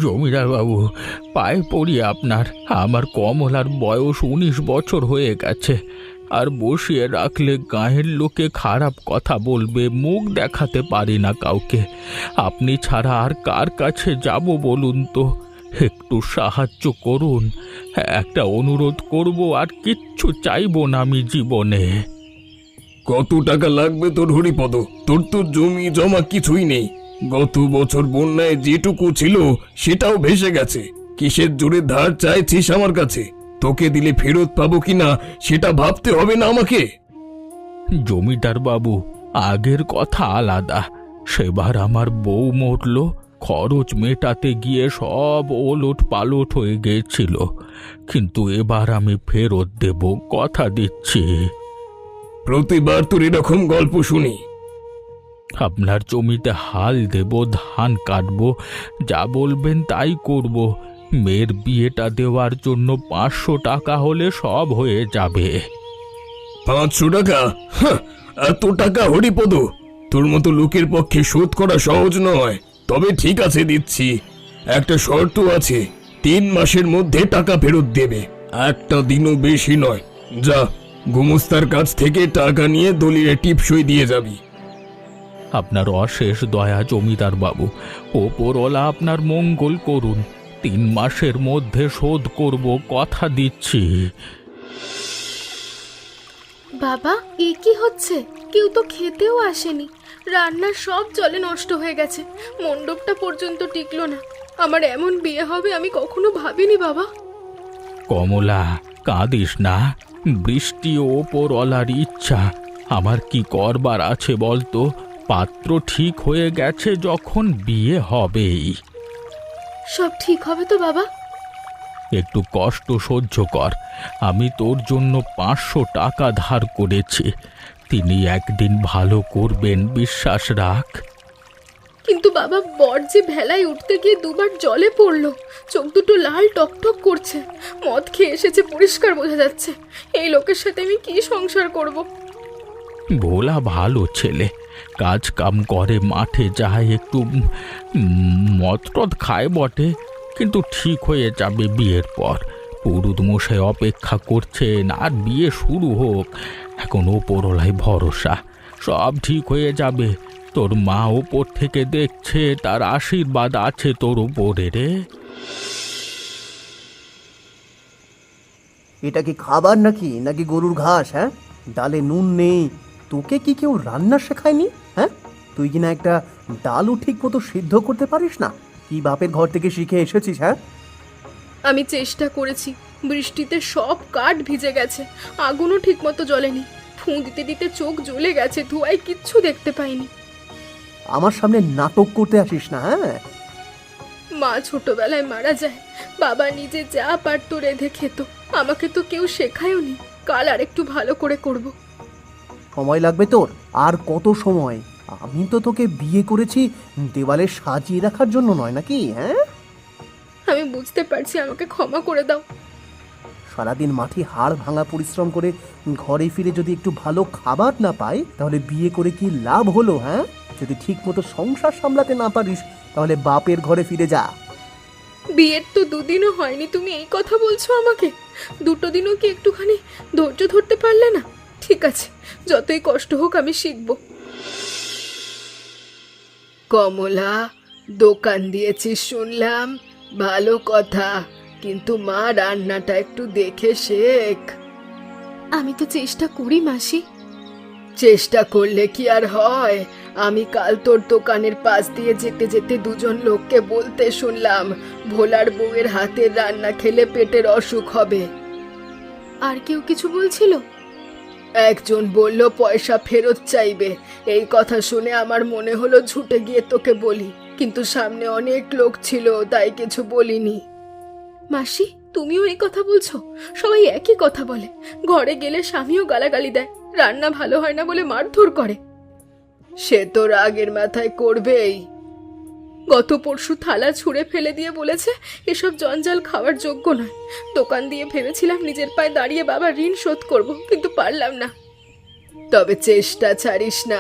জমিদার বাবু, পায়ে পড়ি আপনার। আমার কমলার বয়স 19 বছর হয়ে গেছে, আর বসিয়ে রাখলে গাঁয়ের লোকে খারাপ কথা বলবে, মুখ দেখাতে পারি না কাউকে। আপনি ছাড়া আর কার কাছে যাব বলুন তো? একটু সাহায্য করুন। একটা অনুরোধ করব, আর কিচ্ছু চাইবো না আমি জীবনে। কত টাকা লাগবে তোর হরিপদ? তোর তো জমি জমা কিছুই নেই। গত বছর বন্যায় যেটুকু ছিল সেটাও ভেসে গেছে। কিসের জোরে ধার চাইছিস আমার কাছে? তোকে দিলে ফেরত পাবো কিনা সেটা ভাবতে হবে না আমাকে? জমিদার বাবু, আগের কথা আলাদা। সেবার আমার বউ মরল, খরচ মেটাতে গিয়ে সব ওলট পালট হয়ে গেছিল। কিন্তু এবার আমি ফেরত দেব, কথা দিচ্ছি। প্রতিবার তোর এরকম গল্প শুনি। আপনার জমিতে হাল দেব, ধান কাটবো, যা বলবেন তাই করব। মেয়ের বিয়েটা দেওয়ার জন্য 500 টাকা হলে সব হয়ে যাবে। 500 টাকা? হাহ, এত টাকা হরিপদ? তোর মতো লোকের পক্ষে শোধ করা সহজ নয়। তবে ঠিক আছে, দিচ্ছি। একটা শর্ত আছে, 3 মাসের মধ্যে টাকা ফেরত দেবে। একটা দিনও বেশি নয়। যা, গুমস্তার কাছ থেকে টাকা নিয়ে দলিলে টিপসই দিয়ে যাবি। আপনার অশেষ দয়া জমিদার বাবু, ওপরওয়ালা আপনার মঙ্গল করুন। 3 মাসের মধ্যে শোধ করব, কথা দিচ্ছি। বাবা, এ কি হচ্ছে? কেউ তো খেতেও আসেনি। রান্নার সব জলে নষ্ট হয়ে গেছে, মণ্ডপটা পর্যন্ত টিকলো না। আমার এমন বিয়ে হবে আমি কখনো ভাবিনি বাবা। কমলা, কাঁদিস না। বৃষ্টি ওপরওয়ালার ইচ্ছা। আমার কি করবার আছে বলতো? পাত্র ঠিক হয়ে গেছে, যখন বিয়ে হবেই। সব ঠিক হবে তো বাবা? একটু কষ্ট সহ্য কর। আমি তোর জন্য 500 টাকা ধার করেছি। তিনি একদিন ভালো করবেন, বিশ্বাস রাখ। কিন্তু বাবা, বর যে ভেলায় উঠতে গিয়ে দুবার জলে পড়লো, চোখ দুটো লাল টকটক করছে, মদ খেয়ে এসেছে, পরিষ্কার বোঝা যাচ্ছে। এই লোকের সাথে আমি কি সংসার করব? ভোলা ভালো ছেলে, কাজ কাম করে, মাঠে যায়, একটু মদ টদ খায় বটে, কিন্তু ঠিক হয়ে যাবে বিয়ের পর। পুরুত মশাই অপেক্ষা করছেন, আর বিয়ে শুরু হোক। এখন ওপরওয়ালাই ভরসা, সব ঠিক হয়ে যাবে। তোর মা ওপর থেকে দেখছে, তার আশীর্বাদ আছে তোর উপরে রে। এটা কি খাবার নাকি নাকি গরুর ঘাস? হ্যাঁ, ডালে নুন নেই। তোকে কি কেউ রান্না শেখায়নি? হ্যাঁ, তুই কিনা একটা ডালও ঠিক মতো সিদ্ধ করতে পারিস না? কি বাপের ঘর থেকে শিখে এসেছিস? হ্যাঁ, আমি চেষ্টা করেছি, বৃষ্টিতে সব কাঠ ভিজে গেছে, আগুনও ঠিক মতো জ্বলেনি। ফুঁ দিতে দিতে চোখ জ্বলে গেছে, ধোঁয়ায় কিচ্ছু দেখতে পাইনি। আমার সামনে নাটক করতে আসিস না। হ্যাঁ, মা ছোটবেলায় মারা যায়, বাবা নিজে যা পারতো রেঁধে খেত। আমাকে তো কেউ শেখায়ওনি। কাল আর একটু ভালো করে করব। সময় লাগবে তোর। আর কত সময়? আমি তো তোকে বিয়ে করেছি দেওয়ালে সাজিয়ে রাখার জন্য নয় নাকি? হ্যাঁ, আমি বুঝতে পারছি, আমাকে ক্ষমা করে দাও। সারাদিন মাঠে হাড় ভাঙা পরিশ্রম করে ঘরে ফিরে যদি একটু ভালো খাবার না পাই, তাহলে বিয়ে করে কি লাভ হলো? হ্যাঁ, যদি ঠিক মতো সংসার সামলাতে না পারিস, তাহলে বাপের ঘরে ফিরে যা। বিয়ের তো 2 দিনও হয়নি, তুমি এই কথা বলছো আমাকে? 2 দিনও কি একটুখানি ধৈর্য ধরতে পারলে না? ঠিক আছে, যতই কষ্ট হোক আমি শিখব। কমলা, দোকান দিয়েছিস শুনলাম, ভালো কথা, কিন্তু মা রান্নাটা একটু দেখে শেখ। আমি তো চেষ্টা করি মাসি। চেষ্টা করলে কি আর হয়? আমি কাল তোর দোকানের পাশ দিয়ে যেতে যেতে 2জন লোককে বলতে শুনলাম, ভোলার বউয়ের হাতের রান্না খেলে পেটের অসুখ হবে। আর কেউ কিছু বলছিল? একজন বলল পয়সা ফেরত চাইবে। এই কথা শুনে আমার মনে হলো ছুটে গিয়ে তোকে বলি, কিন্তু সামনে অনেক লোক ছিল, তাই কিছু বলিনি। মাসি, তুমিও এই কথা বলছো? সবাই একই কথা বলে। ঘরে গেলে স্বামীও গালাগালি দেয়, রান্না ভালো হয় না বলে মারধর করে। সে তো রাগের মাথায় করবেই। গত পরশু থালা ছুঁড়ে ফেলে দিয়ে বলেছে এসব জঞ্জাল খাওয়ার যোগ্য নয়। দোকান দিয়ে ভেবেছিলাম নিজের পায়ে দাঁড়িয়ে বাবার ঋণ শোধ করব, কিন্তু পারলাম না। তবে চেষ্টা ছাড়িস না।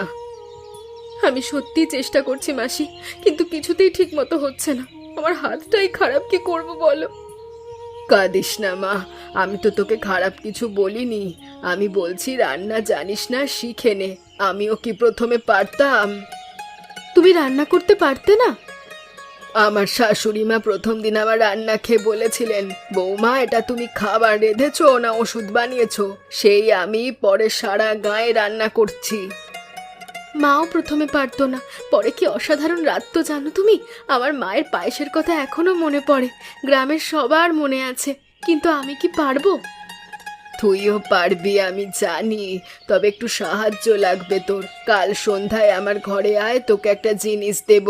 আমি সত্যি চেষ্টা করছি মাসি, কিন্তু কিছুতেই ঠিক মতো হচ্ছে না। আমার হাতটাই খারাপ, কি করব বলো? কাঁদিস না মা, আমি তো তোকে খারাপ কিছু বলিনি। আমি বলছি রান্না জানিস না, শিখে নে। আমিও কি প্রথমে পারতাম? তুমি রান্না করতে পারতে না? আমার শাশুড়ি মা প্রথম দিন আমার রান্না খেয়ে বলেছিলেন, বৌমা এটা তুমি খাবার রেঁধেছো না ওষুধ বানিয়েছো? সেই আমি পরে সারা গায়ে রান্না করছি। মাও প্রথমে পারতো না, পরে কি অসাধারণ রাঁধতো জানো তুমি? আমার মায়ের পায়েসের কথা এখনো মনে পড়ে, গ্রামের সবার মনে আছে। কিন্তু আমি কি পারবো? তুইও পারবি আমি জানি, তবে একটু সাহায্য লাগবে তোর। কাল সন্ধ্যায় আমার ঘরে আয়, তোকে একটা জিনিস দেব।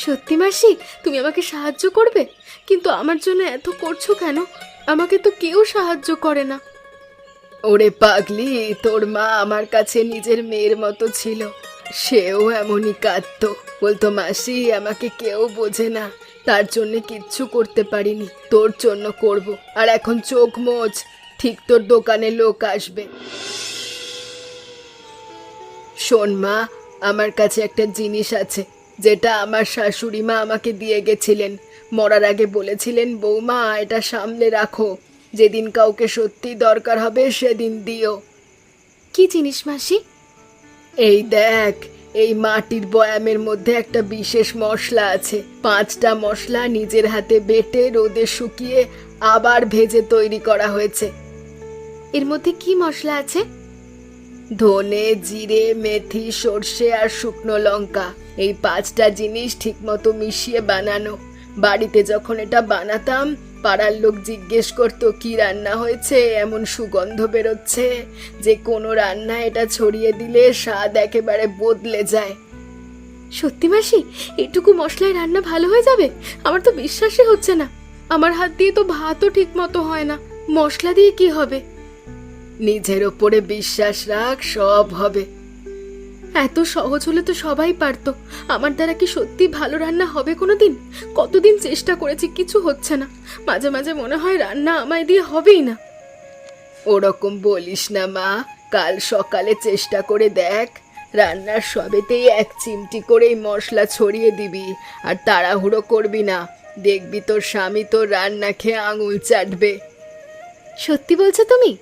সত্যি মাসি, তুমি আমাকে সাহায্য করবে? কিন্তু আমার জন্য এত করছো কেন? আমাকে তো কেউ সাহায্য করে না। ওরে পাগলি, তোর মা আমার কাছে নিজের মেয়ের মতো ছিল। সেও এমনই কাঁদতো, বলতো মাসি আমাকে কেউ বোঝে না, তার জন্য কিচ্ছু করতে পারিনি, তোর জন্য করব। আর এখন চোখ মোচ, ঠিক তোর দোকানে লোক আসবে। শোন মা, আমার কাছে একটা জিনিস আছে যেটা আমার শাশুড়ি মা আমাকে দিয়ে গেছিলেন। মরার আগে বলেছিলেন, বৌমা এটা সামলে রাখো, যেদিন কাউকে সত্যি দরকার হবে সেদিন দিও। কি জিনিস মাসি? এই দেখ, এই মাটির বয়ামের মধ্যে একটা বিশেষ মশলা আছে। 5টা মশলা নিজের হাতে বেটে রোদে শুকিয়ে আবার ভেজে তৈরি করা হয়েছে। এর মধ্যে কি মশলা আছে? ধনে, জিরে, মেথি, সর্ষে আর শুকনো লঙ্কা। এই 5টা জিনিস ঠিকমতো মিশিয়ে বানানো। বাড়িতে যখন এটা বানাতাম, পাড়ার লোক জিজ্ঞেস করতো কি রান্না হয়েছে, এমন সুগন্ধ বেরোচ্ছে যে কোনো রান্না এটা ছড়িয়ে দিলে স্বাদ একেবারে বদলে যায়। সত্যি মাসি, এটুকু মশলায় রান্না ভালো হয়ে যাবে? আমার তো বিশ্বাসই হচ্ছে না। আমার হাত দিয়ে তো ভাতও ঠিক মতো হয় না, মশলা দিয়ে কি হবে? নিজের ওপরে বিশ্বাস রাখ, সব হবে। এত সহজ হলে তো সবাই পারতো। আমার দ্বারা কি সত্যি ভালো রান্না হবে কোনোদিন? কতদিন চেষ্টা করেছি, কিছু হচ্ছে না। মাঝে মাঝে মনে হয় রান্না আমায় দিয়ে হবেই না। ওরকম বলিস না মা, কাল সকালে চেষ্টা করে দেখ। রান্নার সবেতেই 1 চিমটি করেই মশলা ছড়িয়ে দিবি, আর তাড়াহুড়ো করবি না। দেখবি তোর স্বামী তোর রান্না খেয়ে আঙুল চাটবে। সত্যি বলছো তুমি?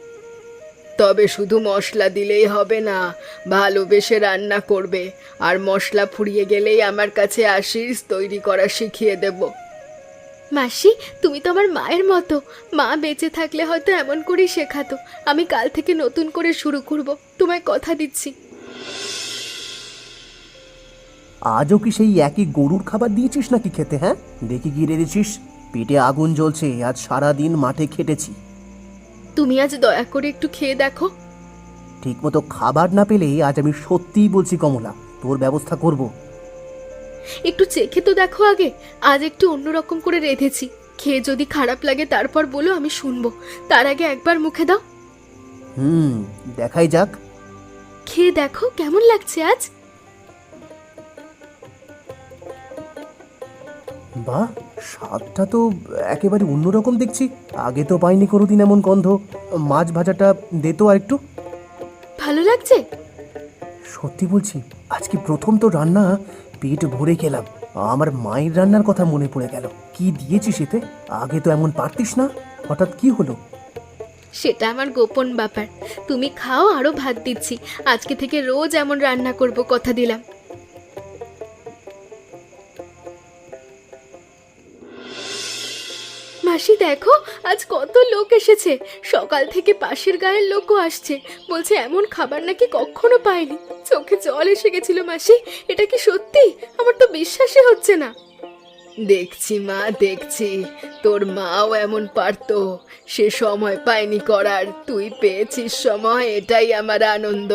তবে শুধু মশলা দিলেই হবে না, ভালোবেসে রান্না করবে। আর মশলা ফুরিয়ে গেলেই আমার কাছে আসিস, তৈরি করা শিখিয়ে দেব। মাসি, তুমি তো আমার মায়ের মতো। মা বেঁচে থাকলে হয়তো এমন করেই শেখাতো। আমি কাল থেকে নতুন করে শুরু করব, তোমায় কথা দিচ্ছি। আজও কি সেই একই গরুর খাবার দিয়েছিস নাকি খেতে? হ্যাঁ, দেখি গিয়ে রেঁধেছিস। পেটে আগুন জ্বলছে, আজ সারাদিন মাঠে খেটেছি। তুমি আজ দয়া করে একটু খেয়ে দেখো। ঠিক মতো খাবার না পেলে আজ আমি সত্যিই বলছি কমলা, তোর ব্যবস্থা করব। একটু চেখে তো দেখো আগে, আজ একটু অন্যরকম করে রেঁধেছি। খেয়ে যদি খারাপ লাগে তারপর বলো, আমি শুনবো। তার আগে একবার মুখে দাও। দেখাই যাক। খেয়ে দেখো কেমন লাগছে আজ। বাহ, স্বাদটা তো একেবারে অন্যরকম দেখছি। আগে তো পাইনি কোনোদিন এমন গন্ধ। মাছ ভাজাটা দে তো আর একটু। ভালো লাগছে? সত্যি বলছি, আজকে প্রথম তো রান্না পেট ভরে খেলাম। আমার মায়ের রান্নার কথা মনে পড়ে গেল। কি দিয়েছিস এতে? আগে তো এমন পারতিস না, হঠাৎ কি হলো? সেটা আমার গোপন ব্যাপার। তুমি খাও, আরো ভাত দিচ্ছি। আজকে থেকে রোজ এমন রান্না করব, কথা দিলাম। মাসি দেখো, আজ কত লোক এসেছে। সকাল থেকে পাশের গায়ের লোকও আসছে, বলছে এমন খাবার নাকি কখনো পায়নি। চোখে জল এসে গেছিল মাসি। এটা কি সত্যি? আমার তো বিশ্বাসই হচ্ছে না। দেখছি মা, দেখছি। তোর মাও এমন পারতো, সে সময় পায়নি করার। তুই পেয়েছিস সময়, এটাই আমার আনন্দ।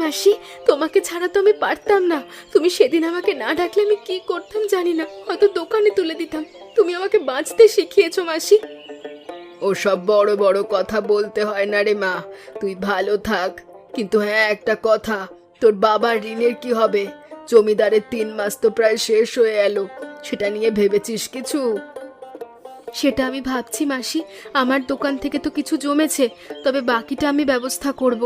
মাসি, তোমাকে ছাড়া তো আমি পারতাম না। তুমি সেদিন আমাকে না ডাকলে আমি কি করতাম জানি না, হয়তো দোকানে তুলে দিতাম। তুমি আমাকে বাঁচতে শিখিয়েছো মাসি। ওসব বড় বড় কথা বলতে হয় না রে মা, তুই ভালো থাক। কিন্তু হ্যাঁ, একটা কথা, তোর বাবার ঋণের কি হবে? জমিদারের 3 মাস তো প্রায় শেষ হয়ে এলো, সেটা নিয়ে ভেবেছিস কিছু? সেটা আমি ভাবছি মাসি। আমার দোকান থেকে তো কিছু জমেছে, তবে বাকিটা আমি ব্যবস্থা করব।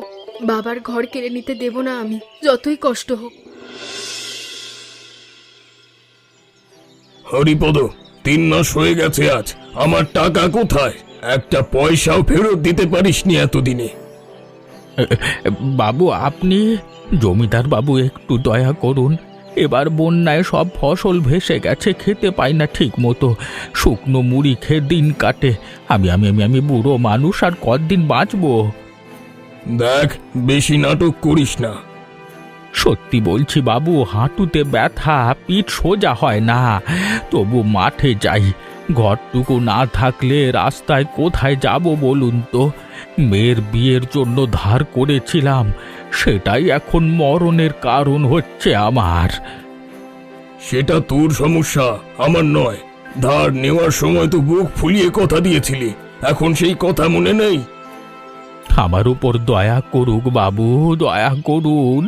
বাবার ঘর কেড়ে নিতে দেব না আমি, যতই কষ্ট হোক। হরিপদ, 3 মাস হয়ে গেছে আজ, আমার টাকা কোথায়? একটা পয়সাও ফেরত দিতে পারিসনি এতদিনে। বাবু, আপনি জমিদার বাবু একটু দয়া করুন। এবার বন্যায় সব ফসল ভেসে গেছে, খেতে পাই না ঠিক মতো, শুকনো মুড়ি খেয়ে দিন কাটে। আমি আমি আমি আমি বুড়ো মানুষ, আর কতদিন বাঁচবো? দেখ, বেশি নাটক করিস না। সত্যি বলছি বাবু, হাঁটুতে ব্যথা, পিঠ সোজা হয় না, তবু মাঠে যাই। ঘরটুকু না থাকলে রাস্তায় কোথায় যাব বলুন তো? মেয়ের বিয়ের জন্য ধার করেছিলাম, সেটাই এখন মরণের কারণ হচ্ছে আমার। সেটা তোর সমস্যা, আমার নয়। ধার নেওয়ার সময় তো বুক ফুলিয়ে কথা দিয়েছিলি, এখন সেই কথা মনে নেই? আমার উপর দয়া করুক বাবু, দয়া করুন।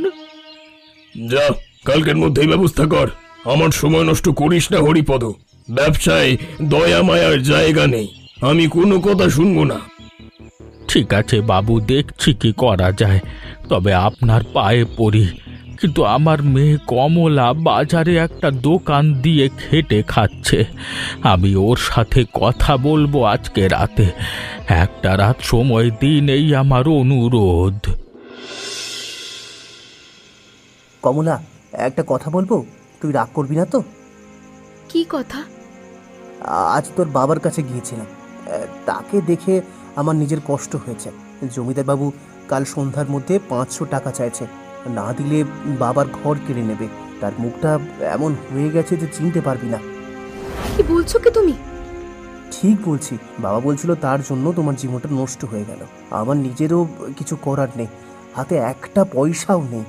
যা, কালকের মধ্যেই ব্যবস্থা কর। আমার সময় নষ্ট করিস না হরিপদ। ব্যবসায় দয়া মায়ার জায়গা নেই, আমি কোনো কথা শুনবো না। ঠিক আছে বাবু, দেখছি কি করা যায়। তবে আপনার পায়ে পড়ি, কিন্তু আমার মেয়ে কমলা বাজারে একটা দোকান দিয়ে খেটে খাচ্ছে। আমি ওর সাথে কথা বলবো আজকে রাতে। একটা রাত সময় দিন, এই আমার অনুরোধ। কমলা, একটা কথা বলবো, তুই রাগ করবি না তো? কি কথা? আজ তোর বাবার কাছে গিয়েছিলাম, তাকে দেখে আমার নিজের কষ্ট হয়েছে। জমিদার বাবু কাল সন্ধ্যার মধ্যে 500 টাকা চাইছে, না দিলে বাবার ঘর কেড়ে নেবে। তার মুখটা এমন হয়ে গেছে যে চিনতে পারবি না। কি বলছো কি তুমি? ঠিক বলছি, বাবা বলছিল তার জন্য তোমার জীবনটা নষ্ট হয়ে গেল। আমার নিজেরও কিছু করার নেই, হাতে একটা পয়সাও নেই।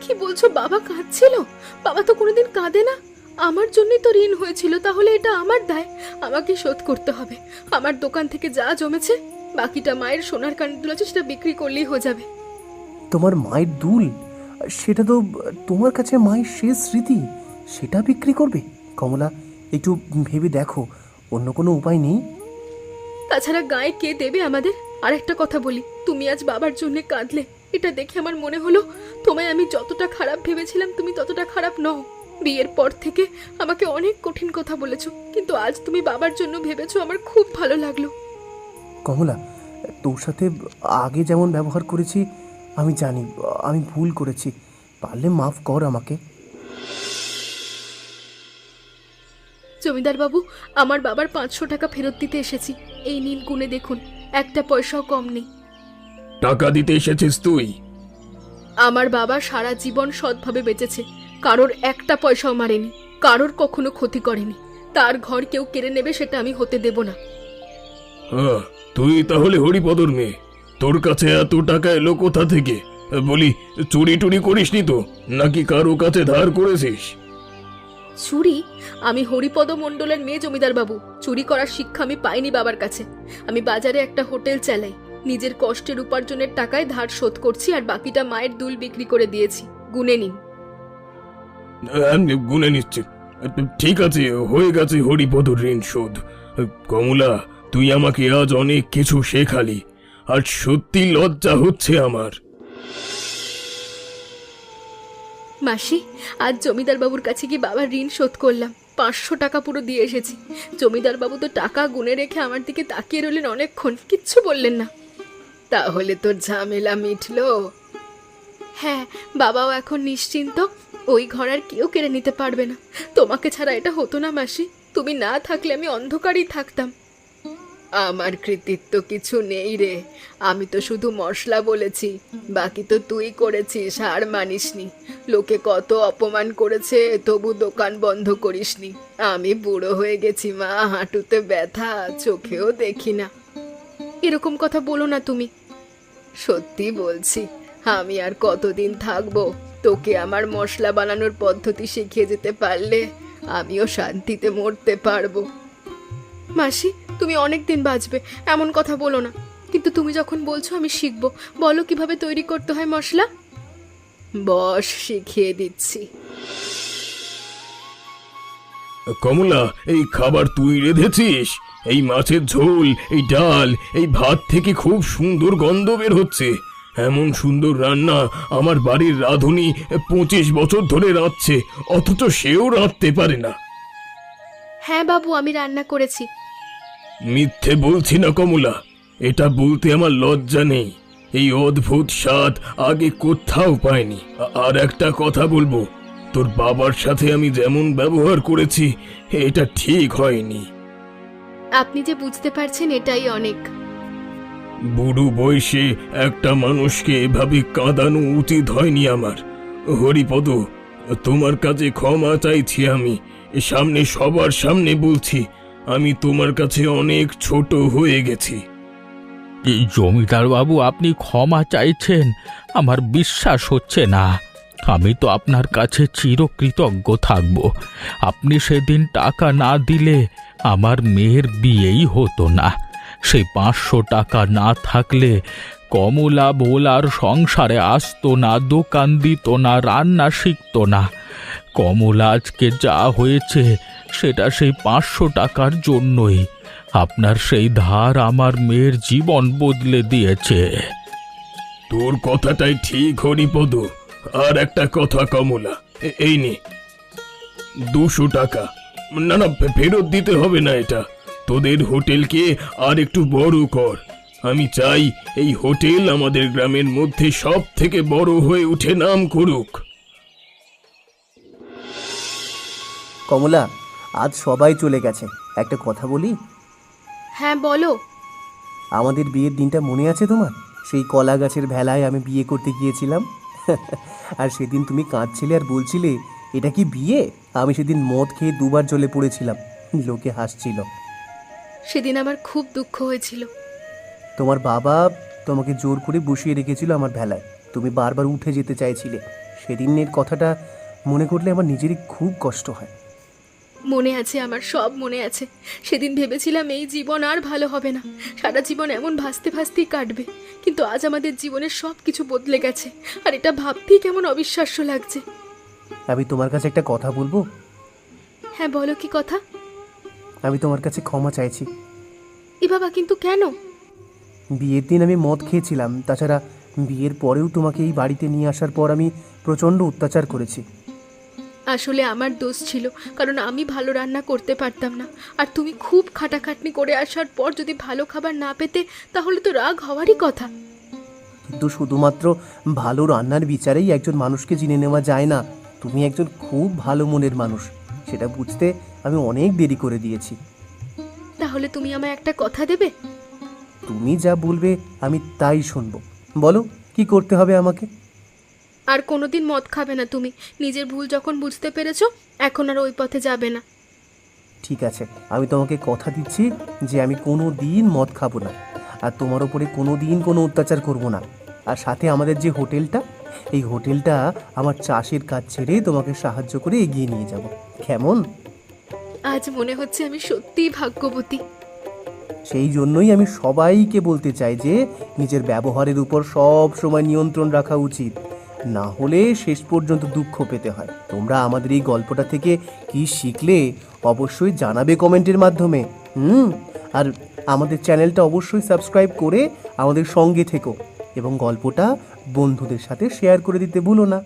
কি বলছো? বাবা কাঁদছিল? বাবা তো কোনোদিন কাঁদে না। আমার জন্যই তো ঋণ হয়েছিল, তাহলে এটা আমার দায়, আমাকে শোধ করতে হবে। আমার দোকান থেকে যা জমেছে, বাকিটা মায়ের সোনার কানের আছে, সেটা বিক্রি করলেই হয়ে যাবে। তোমার মায়ের দুল, সেটা তো তোমার কাছে মায়ের শেষ স্মৃতি, সেটা বিক্রি করবে? কমলা, একটু ভেবে দেখো, অন্য কোনো উপায় নেই? তাছাড়া গায়ে কে দেবে আমাদের? আর একটা কথা বলি, তুমি আজ বাবার জন্য কাঁদলে, এটা দেখে আমার মনে হলো তোমায় আমি যতটা খারাপ ভেবেছিলাম তুমি ততটা খারাপ নও। বিয়ের পর থেকে আমাকে অনেক কঠিন কথা বলেছো, কিন্তু আজ তুমি বাবার জন্য ভেবেছো, আমার খুব ভালো লাগলো। কমলা, তোর সাথে আগে যেমন ব্যবহার করেছি আমি জানি, আমি ভুল করেছি, পারলে মাফ কর আমাকে। জমিদার বাবু, আমার বাবার 500 টাকা ফেরত দিতে এসেছি। এই নিন, গুনে দেখুন, একটা পয়সাও কম নেই। টাকা দিতে এসেছিস তুই? আমার বাবা সারা জীবন সৎভাবে বেঁচেছে, কারোর একটা পয়সাও মারেনি, কারোর কখনো ক্ষতি করেনি। তার ঘর কেউ কেড়ে নেবে সেটা আমি হতে দেব না। হ্যাঁ, তুই তাহলে হরিপদর মেয়ে? তোর কাছে এত টাকা এলো কোথা থেকে? বলি, চুরি টুরি করিসনি তো, নাকি কারো কাছে ধার করেছিস? চুরি? আমি হরিপদ মণ্ডলের মেয়ে জমিদার বাবু, চুরি করার শিক্ষা আমি পাইনি বাবার কাছে। আমি বাজারে একটা হোটেল চালাই, নিজের কষ্টের উপার্জনের টাকায় ধার শোধ করছি, আর বাকিটা মায়ের দুল বিক্রি করে দিয়েছি। গুনে নিন। গুনে নিচ্ছে। ঠিক আছে, হয়ে গেছে হরিপদর ঋণ শোধ। কমলা, তুই আমাকে আজ অনেক কিছু শেখালি, আর সত্যি লজ্জা হচ্ছে আমার। মাসি, আজ জমিদার বাবুর কাছে গিয়ে বাবার ঋণ শোধ করলাম, 500 টাকা পুরো দিয়ে এসেছি। জমিদার বাবু তো টাকা গুনে রেখে আমার দিকে তাকিয়ে রইলেন অনেকক্ষণ, কিচ্ছু বললেন না। তাহলে তোর ঝামেলা মিটলো? হ্যাঁ, বাবাও এখন নিশ্চিন্ত, ওই ঘর আর কেউ কেড়ে নিতে পারবে না। তোমাকে ছাড়া এটা হতো না মাসি, তুমি না থাকলে আমি অন্ধকারেই থাকতাম। আমার কৃতিত্ব কিছু নেই রে, আমি তো শুধু মশলা বলেছি, বাকি তো তুই করেছিস, হার মানিসনি। লোকে কত অপমান করেছে, তবু দোকান বন্ধ করিসনি। আমি বুড়ো হয়ে গেছি মা, হাঁটুতে ব্যথা, চোখেও দেখি না। এরকম কথা বলো না তুমি। সত্যি বলছি, আমি আর কতদিন থাকবো? তোকে আমার মশলা বানানোর পদ্ধতি শিখিয়ে যেতে পারলে আমিও শান্তিতে মরতে পারবো। মাসি, তুমি অনেক দিন বাঁচবে, এমন কথা বলো না। কিন্তু তুমি যখন বলছো আমি শিখবো, বলো কিভাবে তৈরি করতে হয় মশলা। বস, শিখিয়ে দিচ্ছি। কমলা, এই খাবার তুই রেঁধেছিস? এই মাছের ঝোল, এই ডাল, এই ভাত থেকে খুব সুন্দর গন্ধ বের হচ্ছে। এমন সুন্দর রান্না আমার বাড়ির রাঁধুনি 25 বছর ধরে রাঁধছে, অথচ সেও রাঁধতে পারে না। হ্যাঁ বাবু, আমি রান্না করেছি। মিথ্যে বলছি না কমলা, এটা বলতে আমার লজ্জা নেই। এই অদ্ভুত স্বাদ আগে কোথাও পাইনি। আর একটা কথা বলবো, তোর বাবার সাথে আমি যেমন ব্যবহার করেছি এটা ঠিক হয়নি। আপনি যে বুঝতে পারছেন এটাই অনেক। বুড়ো বয়সে একটা মানুষকে এভাবে কাঁদানো উচিত হয়নি আমার। হরিপদ, তোমার কাছে ক্ষমা চাইছি আমি। সামনে সবার সামনে বলছি, আমি তোমার কাছে অনেক ছোট হয়ে গেছি। এই জমিদার বাবু, আপনি ক্ষমা চাইছেন? আমার বিশ্বাস হচ্ছে না। আমি তো আপনার কাছে চিরকৃতজ্ঞ থাকব। আপনি সেদিন টাকা না দিলে আমার মেয়ের বিয়েই হতো না। সেই 500 টাকা না থাকলে কমলা ভোলার সংসারে আসতো না, দোকান দিত না, রান্না শিখতো না। কমলা আজকে যা হয়েছে সেটা সেই 500 টাকার জন্যই। আপনার সেই ধার আমার মেয়ের জীবন বদলে দিয়েছে। তোর কথাটাই ঠিক হরিপদ। আর একটা কথা কমলা, এই নে 200 টাকা। না না, ফেরত দিতে হবে না এটা। তোদের হোটেলকে আর একটু বড় কর। আমি চাই এই হোটেল আমাদের গ্রামের মধ্যে সব থেকে বড় হয়ে উঠে নাম করুক। কমলা, আজ সবাই চলে গেছে, একটা কথা বলি? হ্যাঁ বলো। আমাদের বিয়ের দিনটা মনে আছে তোমার? সেই কলা গাছের ভেলায় আমি বিয়ে করতে গিয়েছিলাম। আর সেদিন তুমি কাঁদছিলে আর বলছিলে এটা কি বিয়ে? আমি সেদিন মদ খেয়ে 2বার জ্বলে পড়েছিলাম, লোকে হাসছিল। সেদিন আমার খুব দুঃখ হয়েছিল। তোমার বাবা তোমাকে জোর করে বসিয়ে রেখেছিল আমার ভেলায়, তুমি বারবার উঠে যেতে চাইছিলে। সেদিনের কথাটা মনে করলে আমার নিজেরই খুব কষ্ট হয়। মনে আছে, আমার সব মনে আছে। সেদিন ভেবেছিলাম এই জীবন আর ভালো হবে না, সারা জীবন এমন ভাসতে ভাসতেই কাটবে। কিন্তু আজ আমাদের জীবনের সব কিছু বদলে গেছে, আর এটা ভাবতেই কেমন অবিশ্বাস্য লাগছে। আমি তোমার কাছে একটা কথা বলবো? হ্যাঁ বলো, কি কথা? আমি তোমার কাছে ক্ষমা চাইছি। এ বাবা, কিন্তু কেন? বিয়ের দিন আমি মদ খেয়েছিলাম, তাছাড়া বিয়ের পরেও তোমাকে এই বাড়িতে নিয়ে আসার পর আমি প্রচণ্ড অত্যাচার করেছি। আসলে আমার দোষ ছিল, কারণ আমি ভালো রান্না করতে পারতাম না। আর তুমি খুব খাটাখাটনি করে আসার পর যদি ভালো খাবার না পেতে, তাহলে তো রাগ হওয়ারই কথা। কিন্তু শুধুমাত্র ভালো রান্নার বিচারেই একজন মানুষকে চিনে নেওয়া যায় না। তুমি একজন খুব ভালো মনের মানুষ, সেটা বুঝতে আমি অনেক দেরি করে দিয়েছি। তাহলে তুমি আমায় একটা কথা দেবে? তুমি যা বলবে আমি তাই শুনবো। বলো, কি করতে হবে আমাকে? আর কোনোদিন মদ খাবে না তুমি। নিজের ভুল যখন বুঝতে পেরেছো, এখন আর ওই পথে যাবে না। ঠিক আছে, আমি তোমাকে কথা দিচ্ছি যে আমি কোনো দিন মদ খাবো না, আর তোমার ওপরে কোনো দিন কোনো অত্যাচার করব না। আর সাথে আমাদের যে হোটেলটা, এই হোটেলটা আমার চাষের কাজ ছেড়ে তোমাকে সাহায্য করে এগিয়ে নিয়ে যাব। কেমন? আজ মনে হচ্ছে আমি সত্যিই ভাগ্যবতী। সেই জন্যই আমি সবাইকে বলতে চাই যে নিজের ব্যবহারের উপর সব সময় নিয়ন্ত্রণ রাখা উচিত, না হলে শেষ পর্যন্ত দুঃখ পেতে হয়। তোমরা আমাদের এই গল্পটা থেকে কি শিখলে অবশ্যই জানাবে কমেন্টের মাধ্যমে। আর আমাদের চ্যানেলটা অবশ্যই সাবস্ক্রাইব করে আমাদের সঙ্গে থেকো, এবং গল্পটা বন্ধুদের সাথে শেয়ার করে দিতে ভুলো না।